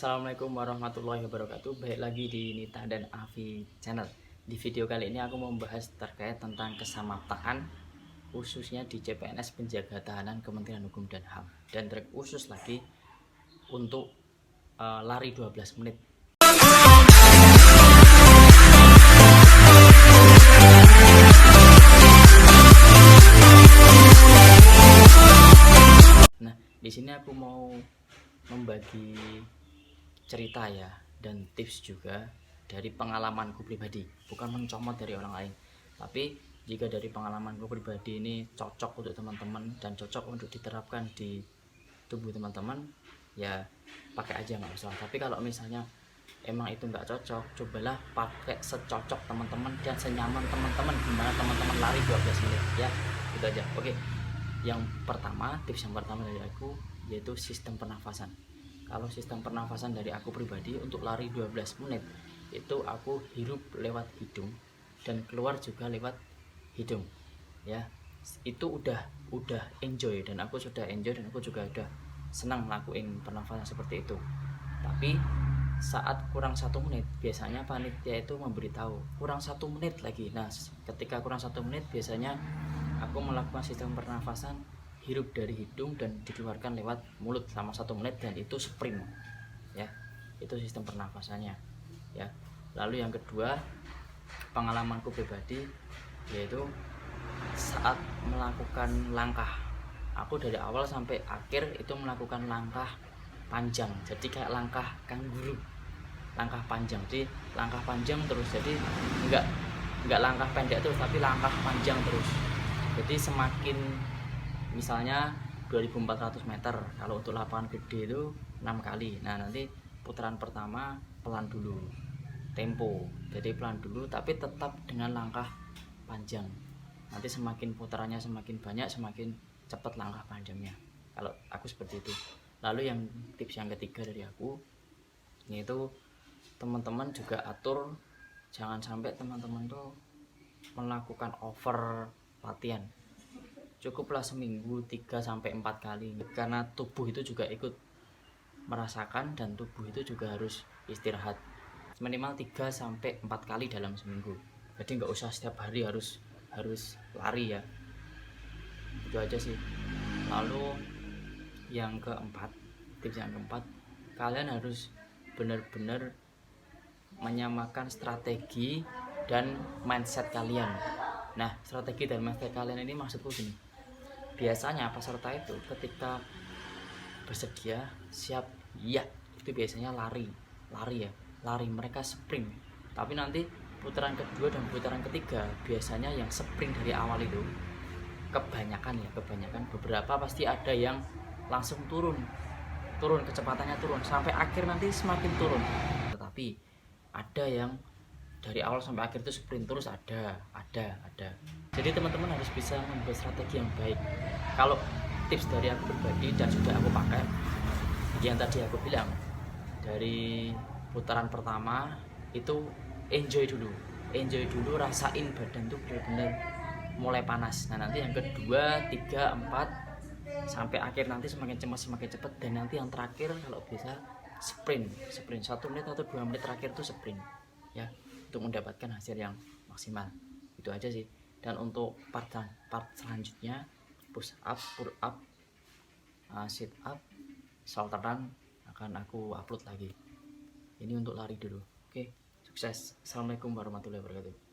Assalamualaikum warahmatullahi wabarakatuh. Baik lagi di Nita dan Avi channel. Di video kali ini aku mau membahas terkait tentang kesamaptaan, khususnya di CPNS Penjaga Tahanan Kementerian Hukum dan HAM, dan terkhusus lagi untuk lari 12 menit. Nah, di sini aku mau membagi cerita ya, dan tips juga dari pengalamanku pribadi, bukan mencomot dari orang lain, tapi jika dari pengalamanku pribadi ini cocok untuk teman-teman dan cocok untuk diterapkan di tubuh teman-teman, ya pakai aja nggak masalah. Tapi kalau misalnya emang itu nggak cocok, cobalah pakai secocok teman-teman dan senyaman teman-teman, gimana teman-teman lari 12 menit ya, gitu aja. Oke, yang pertama, tips yang pertama dari aku yaitu sistem pernafasan. Kalau sistem pernafasan dari aku pribadi untuk lari 12 menit itu aku hirup lewat hidung dan keluar juga lewat hidung ya. Itu udah enjoy, dan aku sudah enjoy, dan aku juga udah senang ngelakuin pernafasan seperti itu. Tapi saat kurang 1 menit, biasanya panitia itu memberitahu kurang 1 menit lagi. Nah, ketika kurang 1 menit biasanya aku melakukan sistem pernafasan hirup dari hidung dan dikeluarkan lewat mulut selama 1 menit, dan itu sprint ya. Itu sistem pernafasannya ya. Lalu yang kedua, pengalamanku pribadi yaitu saat melakukan langkah, aku dari awal sampai akhir itu melakukan langkah panjang, jadi kayak langkah kanguru, langkah panjang. Jadi langkah panjang terus, jadi enggak langkah pendek terus, tapi langkah panjang terus. Jadi semakin, misalnya 2400 meter, kalau untuk lapangan gede itu 6 kali. Nah, nanti putaran pertama pelan dulu, tempo, jadi pelan dulu tapi tetap dengan langkah panjang. Nanti semakin putarannya semakin banyak, semakin cepat langkah panjangnya. Kalau aku seperti itu. Lalu yang tips yang ketiga dari aku yaitu teman-teman juga atur, jangan sampai teman-teman tuh melakukan over latihan. Cukuplah seminggu 3-4 kali, karena tubuh itu juga ikut merasakan, dan tubuh itu juga harus istirahat minimal 3-4 kali dalam seminggu. Jadi nggak usah setiap hari harus lari ya. Itu aja sih. Lalu yang keempat, tips yang keempat, kalian harus benar-benar menyamakan strategi dan mindset kalian. Nah, strategi dan mindset kalian ini maksudku gini, biasanya peserta itu ketika bersedia siap ya, itu biasanya lari ya, lari, mereka sprint. Tapi nanti putaran kedua dan putaran ketiga biasanya yang sprint dari awal itu kebanyakan, beberapa pasti ada yang langsung turun kecepatannya, turun sampai akhir, nanti semakin turun. Tetapi ada yang dari awal sampai akhir itu sprint terus, ada. Jadi teman-teman harus bisa membuat strategi yang baik. Kalau tips dari aku pribadi dan sudah aku pakai, yang tadi aku bilang, dari putaran pertama itu enjoy dulu, rasain badan tuh benar-benar mulai panas. Nah, nanti yang kedua, 3-4 sampai akhir, nanti semakin cepat, dan nanti yang terakhir kalau bisa sprint 1 menit atau 2 menit terakhir itu sprint ya, untuk mendapatkan hasil yang maksimal. Itu aja sih. Dan untuk part selanjutnya, push up, pull up, sit up, shoulder run akan aku upload lagi. Ini untuk lari dulu. Oke, sukses. Assalamualaikum warahmatullahi wabarakatuh.